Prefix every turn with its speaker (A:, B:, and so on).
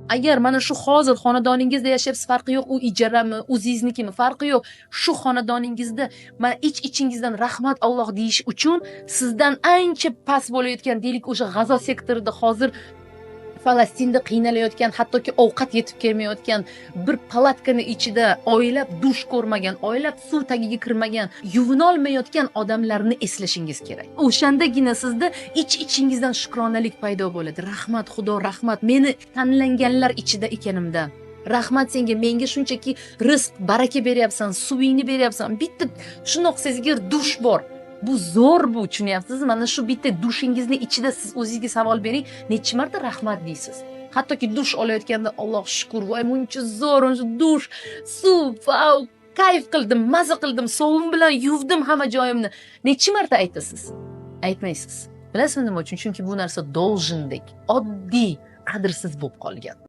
A: Agar mana shu hozir xonadoningizda yashayapsiz, farqi yo'q, u ijarami, o'zingiznikimi, farqi yo'q. Shu xonadoningizda mana ich-ichingizdan rahmat Alloh deyish uchun sizdan ancha past bo'layotgan, deylik, o'sha G'azo sektorida hozir Falastinda qiynalayotgan, hattoki ovqat yetib kelmayotgan, bir palatkani ichida oylab dush ko'rmagan, oylab suv tagiga kirmagan, yuvinolmayotgan odamlarni eslashingiz kerak. O'shandagina sizda ich-ichingizdan shukronalik paydo bo'ladi. Rahmat Xudo, rahmat meni tanlanganlar ichida ekanimdan. Rahmat senga, menga shunchaki rizq, baraka beryapsan, suvingni beryapsan. Bitta shundoq sezgir dush bor. Bu zo'r, bu tushunyapsizmi? Mana shu bitta dushingizni ichida siz o'zingizga savol bering, necha marta rahmat deysiz? Hattoki dush olayotganda Alloh shukr, voy muncha zo'r, shu dush, suv, vau, kayf qildim, maza qildim, sovun bilan yuvdim hamma joyimni. Necha marta aytasiz? Aytmaysiz. Bilasizmi nima uchun? Chunki bu narsa должендek, oddiy, qadrsiz bo'lib qolgan.